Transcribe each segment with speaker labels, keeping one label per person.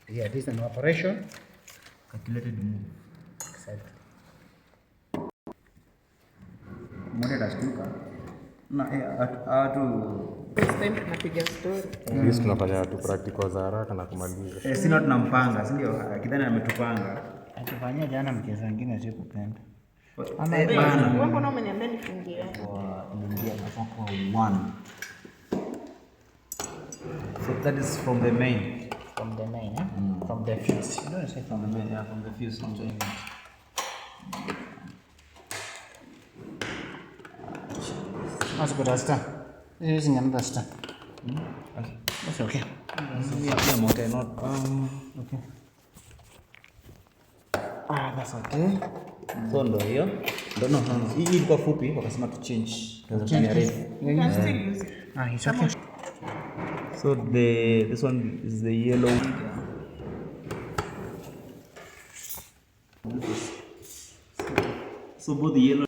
Speaker 1: Yeah, this is an operation.
Speaker 2: Calculated move.
Speaker 1: Exactly.
Speaker 2: Mmoja atashtuka. Na
Speaker 3: tunapiga story.
Speaker 4: Sisi tunafanya tu practical za haraka na kumaliza.
Speaker 2: Sina tunampanga, si ndio? Kidhani ametupanga.
Speaker 1: Atufanyia jana mchezo mwingine sio kupenda.
Speaker 3: Ama bana. Wewe mbona umeniambia nifungie?
Speaker 1: Niingia kwa 1.
Speaker 2: So that is from the main.
Speaker 1: From the main, eh? From the fuse.
Speaker 2: You don't say from the main, yeah, from the fuse. From the
Speaker 1: That's good, Asta. Using another star.
Speaker 2: Okay.
Speaker 1: That's okay.
Speaker 2: Yeah, motor not.
Speaker 1: Okay. That's okay.
Speaker 2: So ndo hiyo. No. Hii ilikuwa fupi, wakasema to change. Tunaweza refu.
Speaker 3: You can still use it.
Speaker 1: It's okay.
Speaker 2: So this one is the yellow. So both the yellow.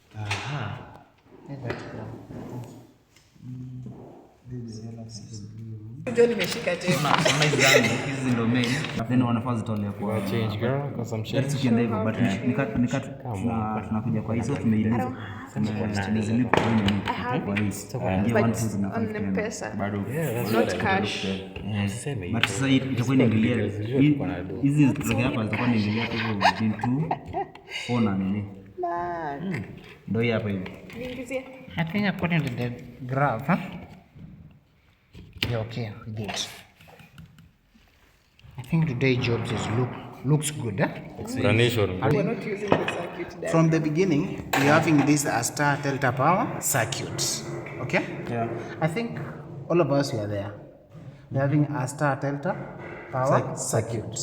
Speaker 3: Unajua nimeshika tena.
Speaker 2: Hizi ndo main. Then wanafaa zitolewe kwa
Speaker 4: Change girl kwa some change.
Speaker 2: tukienda hivyo but tunakuja kwa hizo tumeiliza. Tumezilipa kwa nini? Kwa hizo. Ndio one two
Speaker 3: On M-Pesa.
Speaker 2: bado.
Speaker 3: Not cash.
Speaker 2: But sasa itakuwa inaingilia hizi zitoke hapa zitakuwa inaingilia tu between 2 4 na nini. Ndio hii hapa hivi.
Speaker 3: Niingizie.
Speaker 1: I think according to the graph, huh? Yeah, okay, good. I think today jobs looks good, huh?
Speaker 4: Explanation.
Speaker 3: We're not using the circuit diagram.
Speaker 1: From the beginning, we're having this star delta power circuit. Okay?
Speaker 2: Yeah.
Speaker 1: I think all of us were there. We're having a star delta power circuit.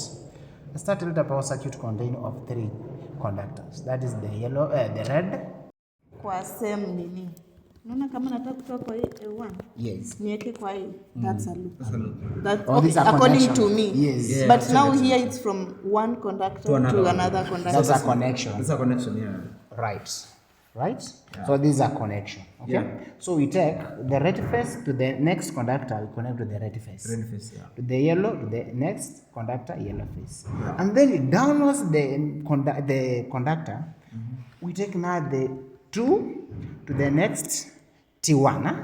Speaker 1: A star delta power circuit contains of 3 conductors. That is the yellow, the red.
Speaker 3: Kwa same nini? Unaona kama nataka kutoka kwa hii A1.
Speaker 1: Yes.
Speaker 3: Niweke kwa hii. That's a loop. That
Speaker 1: All these are
Speaker 3: according to
Speaker 1: connections.
Speaker 3: me.
Speaker 1: Yes. Yeah,
Speaker 3: But now here it's from one conductor to another conductor.
Speaker 1: That's a connection.
Speaker 2: That's a connection, yeah.
Speaker 1: Right. Yeah. So this is a connection. Okay.
Speaker 2: Yeah.
Speaker 1: So we take the red face to the next conductor, we connect to the red face.
Speaker 2: Red face, yeah.
Speaker 1: To the yellow, to the next conductor, yellow face. Yeah. And then downwards the conductor, we take now the 2 to the next T1, huh?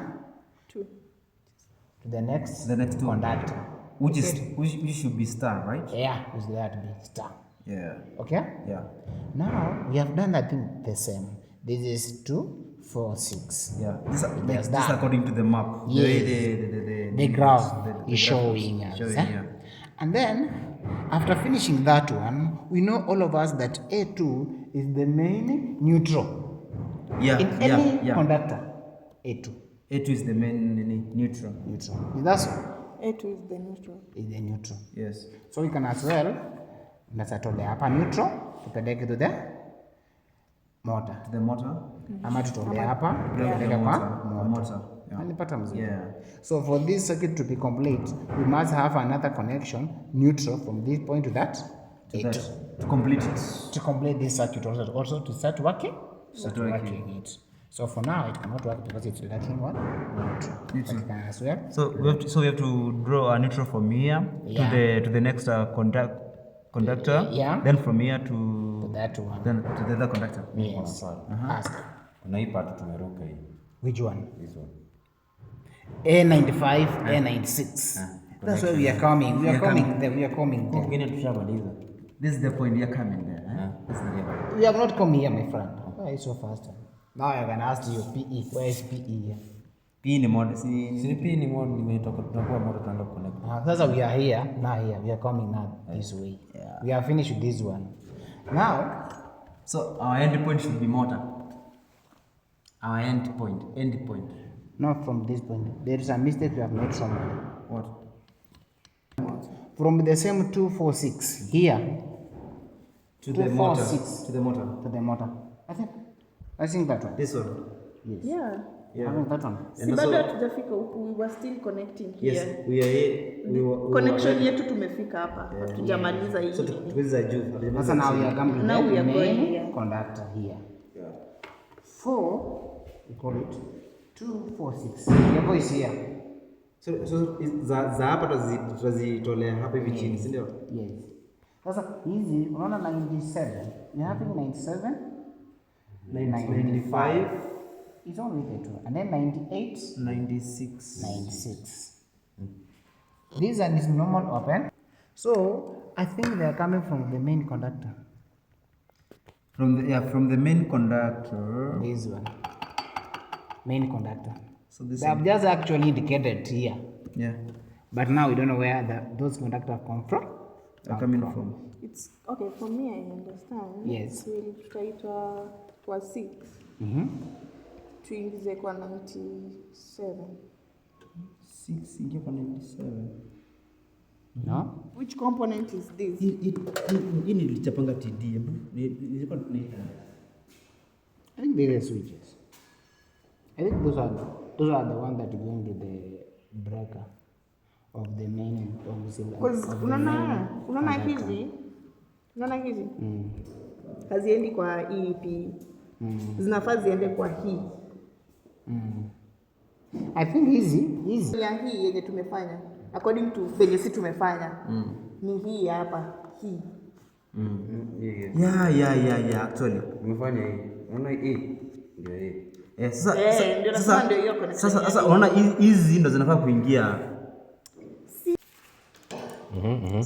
Speaker 3: 2.
Speaker 1: To the next
Speaker 2: two
Speaker 1: conductor.
Speaker 2: Which should be star, right?
Speaker 1: Yeah, is that to be star.
Speaker 2: Yeah.
Speaker 1: Okay?
Speaker 2: Yeah.
Speaker 1: Now we have done that thing the same. This is 2, 4, 6.
Speaker 2: Yeah. This
Speaker 1: that.
Speaker 2: according to the map.
Speaker 1: Yes. The graph is showing us.
Speaker 2: Yeah.
Speaker 1: And then, after finishing that one, we know all of us that A2 is the main neutral.
Speaker 2: Yeah.
Speaker 1: In any conductor, A2.
Speaker 2: A2 is the main neutral.
Speaker 1: Is that so?
Speaker 3: A2 is the neutral.
Speaker 1: Is the neutral.
Speaker 2: Yes.
Speaker 1: So we can as well, let's tole hapa neutral, tupeleke to the motor.
Speaker 2: To the motor.
Speaker 1: Ama tutole hapa, tupeleke kwa motor. Nalipata mzuri.
Speaker 2: Yeah.
Speaker 1: So for this circuit to be complete, we must have another connection neutral from this point to that A2.
Speaker 2: To complete it.
Speaker 1: To complete this circuit also to start working. It. So for now it cannot work because it's lacking one neutral. But it can as well.
Speaker 2: So we have to draw a neutral from here to the next conductor.
Speaker 1: Yeah.
Speaker 2: Then from here to
Speaker 1: that one.
Speaker 2: Then to the other conductor.
Speaker 1: Yes. Ask.
Speaker 4: Unaipata tumeruka hii.
Speaker 1: Which one?
Speaker 4: This one.
Speaker 1: A95, A96. That's why we are coming. We are coming there. We are coming there.
Speaker 2: Kwingine tushamaliza. This is the point we are coming there. That's the level.
Speaker 1: We have not come here, my friend. Why are you so fast? Now I can ask you PE. Where is PE here?
Speaker 2: P ni mod si
Speaker 4: CP ni mod nimetoka tunakuwa mod tunaenda connect.
Speaker 1: Sasa we are here. Now here. We are coming now this way.
Speaker 2: Yeah.
Speaker 1: We are finished with this one. Now,
Speaker 2: so our end point should be motor. Our end point.
Speaker 1: not from this point. There is a mistake we have made somewhere.
Speaker 2: What?
Speaker 1: From the same 246 here
Speaker 2: To the motor.
Speaker 1: 246
Speaker 2: To the motor.
Speaker 1: to the motor. I think that one.
Speaker 2: This one.
Speaker 1: Yes.
Speaker 3: Yeah.
Speaker 1: I think that one.
Speaker 3: Si
Speaker 2: And
Speaker 3: bado
Speaker 2: also-
Speaker 3: hatujafika huku, we were still connecting here.
Speaker 2: Yes, we are here.
Speaker 3: Connection yetu tumefika hapa. Hatujamaliza hii.
Speaker 2: So tuweza juu.
Speaker 1: Sasa now we are coming to
Speaker 3: Now
Speaker 1: the
Speaker 3: we are going
Speaker 1: main
Speaker 3: here.
Speaker 1: conductor here.
Speaker 2: Yeah.
Speaker 1: 4, we call it 246. Your voice here.
Speaker 2: So za hapa tutazitolea hapa hivi chini, si ndio?
Speaker 1: Yes. Sasa hizi unaona 97. You have 97,
Speaker 2: 95,
Speaker 1: it's only the two. And then 98,
Speaker 2: 96.
Speaker 1: 96. This one is normal open. So I think they are coming from the main conductor.
Speaker 2: From the main conductor.
Speaker 1: This one. Main conductor.
Speaker 2: So this
Speaker 1: They have just actually indicated here.
Speaker 2: yeah.
Speaker 1: But now we don't know where those conductors come from.
Speaker 2: Are coming from.
Speaker 3: It's okay for me, I understand.
Speaker 1: Yes.
Speaker 3: Tutaitwa kwa 6 tuingize kwa 97.
Speaker 2: 6 ingia kwa 97.
Speaker 1: No?
Speaker 3: Which component is this?
Speaker 2: Hii nilichapanga TD. Nilikuwa
Speaker 1: I think these are switches. I think those are the ones that go into the breaker of the main auxiliary.
Speaker 3: Because unaona hizi haziendi kwa EP. Zinafaa ziende kwa hii.
Speaker 1: I think hizi
Speaker 3: Ya hii yenye tumefanya according to venye si tumefanya ni hii hapa hii.
Speaker 2: Yeah, actually.
Speaker 4: Umefanya hii. Unaona hii? Ndio hii.
Speaker 3: Ndio nasema ndio hiyo connection.
Speaker 2: Sasa unaona hizi ndo zinafaa kuingia.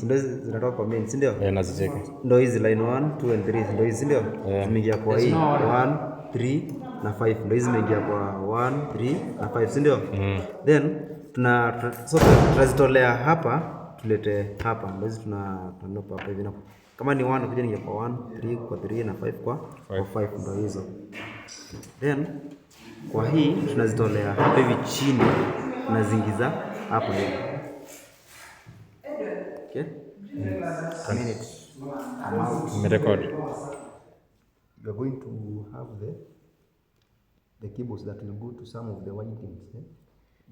Speaker 2: Ndio zinatoka kwa main, si ndio?
Speaker 4: Nazicheka.
Speaker 2: Ndio hizi line 1, 2 and 3 ndio hizi, si ndio? Zimeingia kwa hii 1, 3 na 5. Ndio hizi zimeingia kwa 1, 3 na 5, si ndio? Then tunazitolea hapa tulete hapa. Ndio hizi tunanopa hapa hivi na kama ni 1 kuja ningia kwa 1, 3 kwa 3 na 5 kwa 5 ndio hizo. Then kwa hii tunazitolea hapa hivi chini tunazingiza hapo ndio. Okay? A minute.
Speaker 4: Umerekod.
Speaker 5: You are going to have the cables that will go to some of the windings.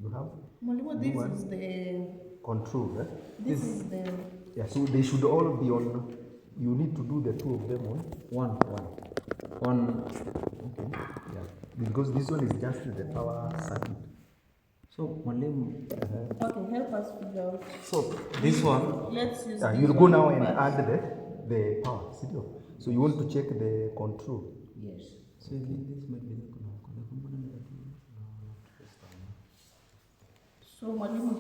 Speaker 5: You have
Speaker 3: Mwalimu, this is the
Speaker 5: control.
Speaker 3: this is the
Speaker 5: Yeah, so they should all be on. You need to do the two of them on
Speaker 2: One.
Speaker 5: Okay. Yeah, because this one is just the power circuit.
Speaker 2: So mwalimu,
Speaker 3: okay, help us figure out.
Speaker 2: so this one,
Speaker 3: Let's use
Speaker 5: Yeah,
Speaker 3: this
Speaker 5: you'll go
Speaker 3: one
Speaker 5: now and
Speaker 3: first.
Speaker 5: add the power. See there? So you want to check the control.
Speaker 1: yes.
Speaker 2: so this might be the component that
Speaker 3: So mwalimu,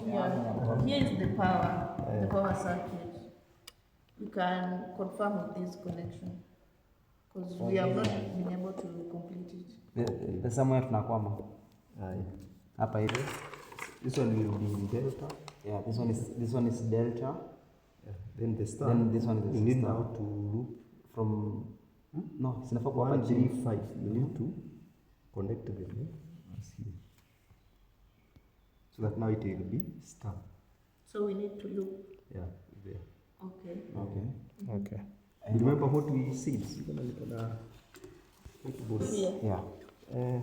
Speaker 3: here is the power circuit. We can confirm with this connection because we have not been able to complete it.
Speaker 2: the somewhere tunakwama hapa hivi.
Speaker 5: This one will be delta.
Speaker 2: Yeah, this one is delta.
Speaker 5: Then the star.
Speaker 2: Then this one is the
Speaker 5: You need
Speaker 2: star.
Speaker 5: now to loop
Speaker 2: From no, sinafaa kwa
Speaker 5: 1,
Speaker 2: hapa
Speaker 5: 3,
Speaker 2: chini.
Speaker 5: 5. You need to connect them here. So that now it will be star.
Speaker 3: So we need to look.
Speaker 5: Yeah, there.
Speaker 3: Okay.
Speaker 2: Okay.
Speaker 4: Okay.
Speaker 5: You remember what we said?
Speaker 3: Here.
Speaker 2: Yeah.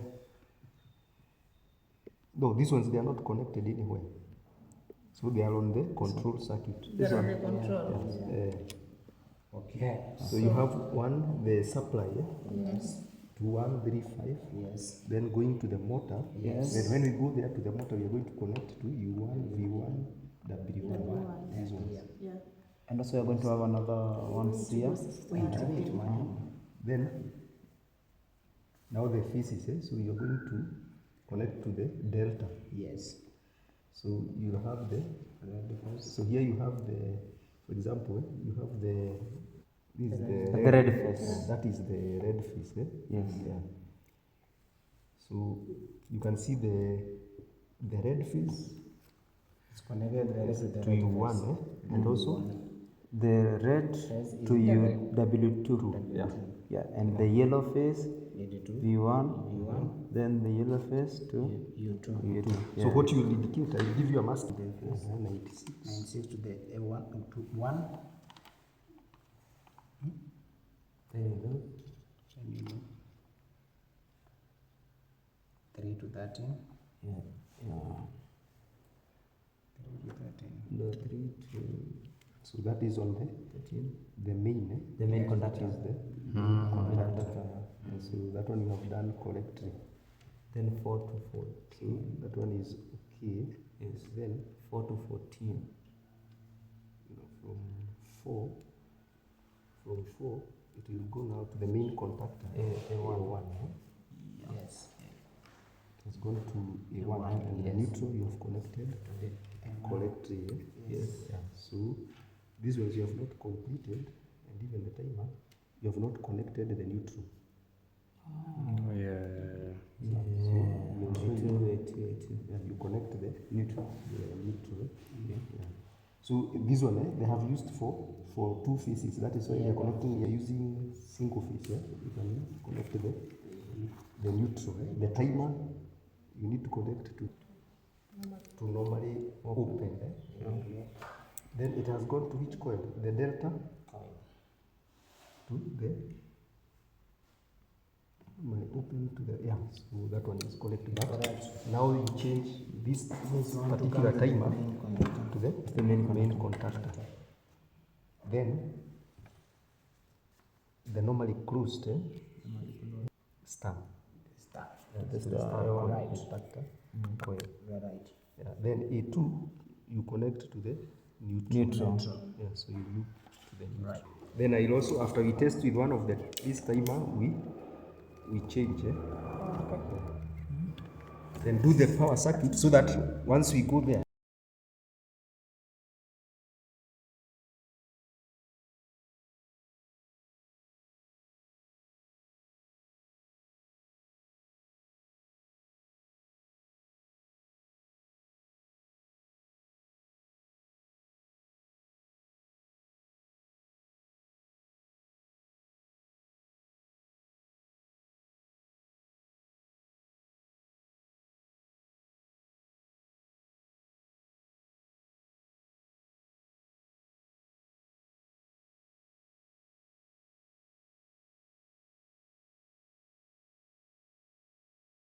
Speaker 5: No, these ones they are not connected anywhere. So they are on the control circuit. This
Speaker 3: They're on
Speaker 5: one.
Speaker 3: the control.
Speaker 1: Okay.
Speaker 5: So you have one, the supply,
Speaker 3: Yes.
Speaker 5: to 1, 3, 5.
Speaker 1: Yes.
Speaker 5: Then going to the motor.
Speaker 1: Yes.
Speaker 5: Then when we go there to the motor, we are going to connect to U1, V1, W1. These ones.
Speaker 3: Yeah.
Speaker 2: And also you're going to have another one here.
Speaker 1: Wait, man.
Speaker 5: Then now the physics, so you are going to connect to the delta.
Speaker 1: Yes.
Speaker 5: So you have the so here you have the, for example, you have the this is
Speaker 2: The red face.
Speaker 5: that is the red face.
Speaker 2: Yes.
Speaker 5: Yeah. So you can see the red face
Speaker 1: It's connected directly to the
Speaker 5: to
Speaker 1: red
Speaker 5: U1,
Speaker 1: face.
Speaker 5: and also
Speaker 2: The red to UW2.
Speaker 5: yeah.
Speaker 2: Yeah, and the yellow face
Speaker 1: UD2,
Speaker 2: V1,
Speaker 1: V1,
Speaker 2: then the yellow face to
Speaker 1: U2,
Speaker 2: U2.
Speaker 5: So what you will indicate, I will give you a mask. 96.
Speaker 1: 96 to the A1 to 1.
Speaker 2: There you go.
Speaker 1: And you know, 3 to 13.
Speaker 2: Yeah.
Speaker 1: 3 to 13.
Speaker 2: No, 3 to
Speaker 5: So that is on
Speaker 2: 13.
Speaker 5: the main.
Speaker 2: The main conductor.
Speaker 5: Is the conductor. And so that one you have done correctly.
Speaker 2: Then 4 to 14.
Speaker 5: So that one is okay.
Speaker 2: Yes.
Speaker 5: Then
Speaker 2: 4 to 14.
Speaker 5: from 4, it will go now to the main contactor. A1.
Speaker 1: Yes.
Speaker 5: It's going to A1, and the neutral you have connected correctly.
Speaker 2: Yes.
Speaker 5: Yeah. So these ones you have not completed, and even the timer you have not connected the neutral.
Speaker 4: Yeah.
Speaker 5: Yeah, you connect the neutral. Yeah. So this one they have used for 2 phases. That is why they are connecting. They are using single phase. Yeah, you can connect the neutral. The timer you need to connect to normally open. Then it has gone to which coil? The delta to the open to the so that one is connected. Now you change this particular timer to the main contactor. Then the normally closed star. The star
Speaker 1: Right.
Speaker 5: contactor coil.
Speaker 1: You are right.
Speaker 5: Yeah. Then A2 you connect to the neutral. Yeah, so you loop to the neutral.
Speaker 1: Right.
Speaker 5: Then I'll also, after we test with one of this timer, we change. Then do the power circuit so that once we go there,